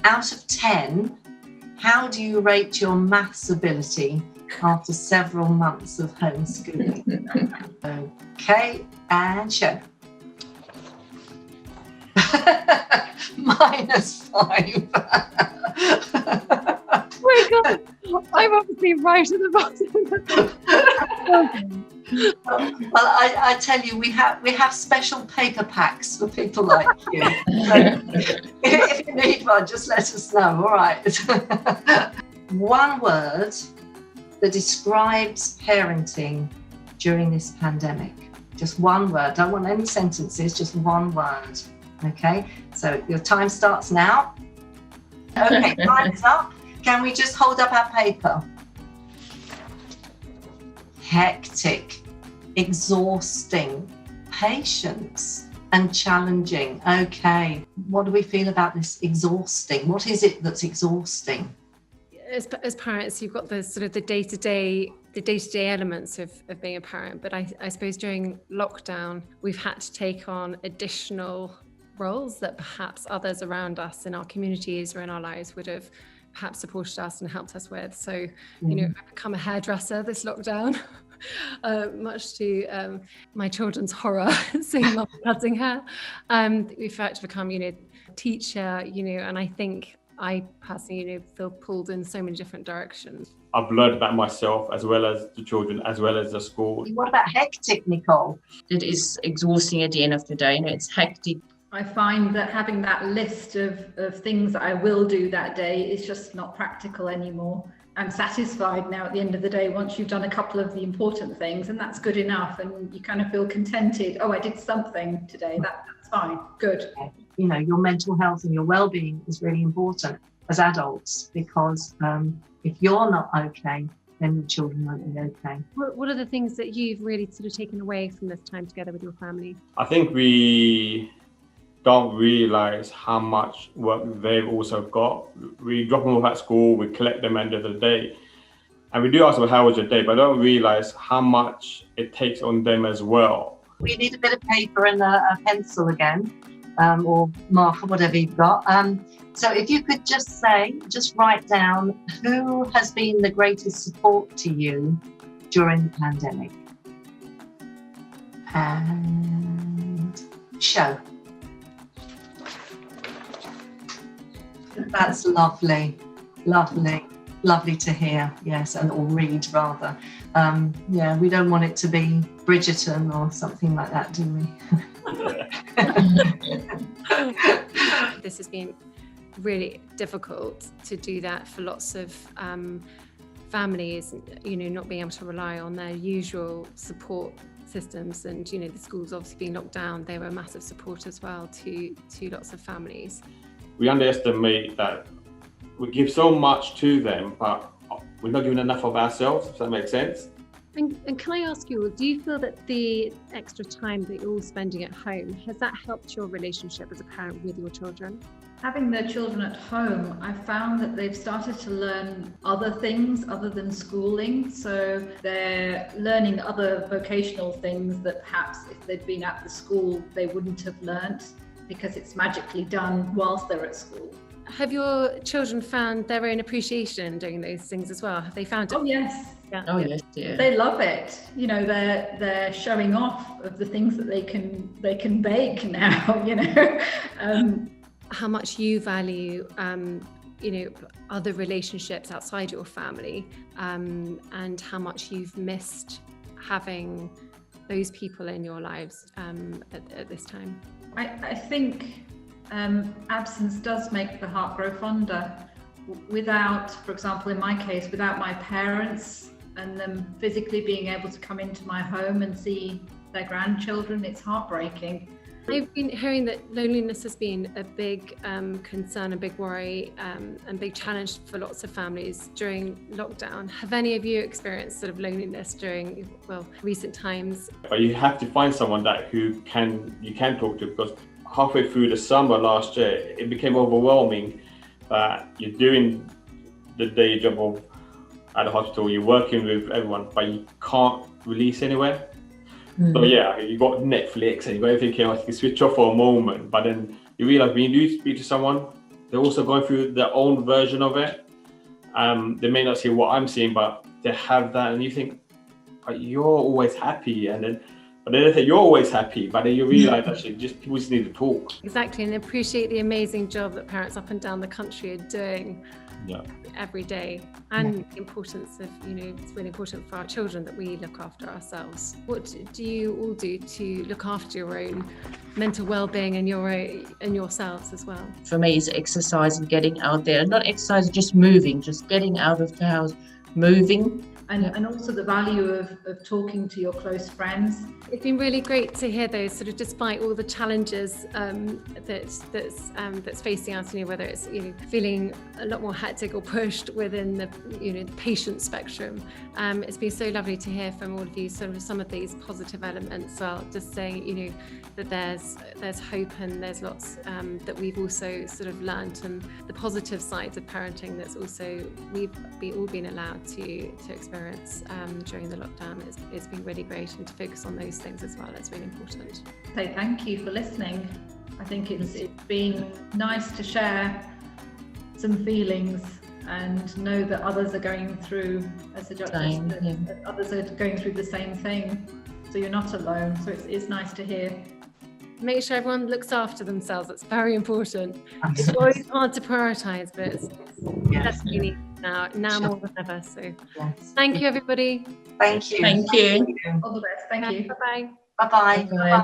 out of 10, how do you rate your maths ability after several months of homeschooling? Okay, and show. -5. Oh my God, I'm obviously right at the bottom. Well, I tell you, we have special paper packs for people like you. So if you need one, just let us know. All right. One word that describes parenting during this pandemic. Just one word. Don't want any sentences, just one word. Okay, so your time starts now. Okay, time is up. Can we just hold up our paper? Hectic, exhausting, patience, and challenging. Okay, what do we feel about this exhausting? What is it that's exhausting? As parents, you've got the sort of the day-to-day elements of being a parent, but I suppose during lockdown, we've had to take on additional roles that perhaps others around us in our communities or in our lives would have perhaps supported us and helped us with. So, I've become a hairdresser this lockdown, much to my children's horror, seeing mum cutting hair. We've had to become, teacher, and I think I personally, feel pulled in so many different directions. I've learned about myself as well as the children, as well as the school. What about hectic, Nicole? It is exhausting at the end of the day. It's hectic. I find that having that list of things that I will do that day is just not practical anymore. I'm satisfied now at the end of the day once you've done a couple of the important things, and that's good enough, and you kind of feel contented. Oh, I did something today. That's fine. Good. Your mental health and your wellbeing is really important as adults, because if you're not okay, then your children won't be okay. What are the things that you've really sort of taken away from this time together with your family? I think we don't realise how much work they've also got. We drop them off at school, we collect them at the end of the day. And we do ask them, how was your day? But I don't realise how much it takes on them as well. We need a bit of paper and a pencil again, or marker, whatever you've got. So if you could just write down who has been the greatest support to you during the pandemic. And show. That's lovely to hear. Yes, or read rather. We don't want it to be Bridgerton or something like that, do we? This has been really difficult to do that for lots of families, not being able to rely on their usual support systems, and the schools obviously being locked down, they were a massive support as well to lots of families. We underestimate that we give so much to them, but we're not giving enough of ourselves, if that makes sense. And can I ask you, do you feel that the extra time that you're all spending at home, has that helped your relationship as a parent with your children? Having their children at home, I've found that they've started to learn other things other than schooling. So they're learning other vocational things that perhaps if they'd been at the school, they wouldn't have learnt, because it's magically done whilst they're at school. Have your children found their own appreciation in doing those things as well? Have they found it? Oh, yes. Yeah. Oh, yes, yeah. They love it. They're showing off of the things that they can bake now, How much you value, other relationships outside your family, and how much you've missed having those people in your lives at this time. I think absence does make the heart grow fonder. Without, for example, in my case, without my parents and them physically being able to come into my home and see their grandchildren, it's heartbreaking. I've been hearing that loneliness has been a big concern, a big worry, and big challenge for lots of families during lockdown. Have any of you experienced sort of loneliness during, recent times? But you have to find someone you can talk to, because halfway through the summer last year, it became overwhelming that you're doing the day job at the hospital, you're working with everyone, but you can't release anywhere. So you got Netflix and you got everything else, you can switch off for a moment, but then you realise when you do speak to someone, they're also going through their own version of it. They may not see what I'm seeing, but they have that, and you think, but you're always happy, but then they say you're always happy, but then you realise actually people just need to talk. Exactly, and appreciate the amazing job that parents up and down the country are doing every day, and the importance of, it's really important for our children that we look after ourselves. What do you all do to look after your own mental well-being and yourselves as well? For me, it's exercise and getting out there, and not exercise, just moving, just getting out of the house, moving. And also the value of talking to your close friends. It's been really great to hear those, sort of, despite all the challenges that's facing us, whether it's feeling a lot more hectic or pushed within the the patient spectrum. It's been so lovely to hear from all of you sort of some of these positive elements. Well, just saying that there's hope, and there's lots that we've also sort of learnt, and the positive sides of parenting that's also we've all been allowed to experience during the lockdown. It's been really great, and to focus on those things as well, it's really important. So thank you for listening. I think it's been nice to share some feelings and know that others are going through, as the Duchess said, that others are going through the same thing, so you're not alone. So it's nice to hear. Make sure everyone looks after themselves. It's very important. It's always hard to prioritise, but it's definitely needed now more than ever. So thank you, everybody. Thank you. Thank you. All the best. Thank you. Bye-bye. Bye-bye. Bye.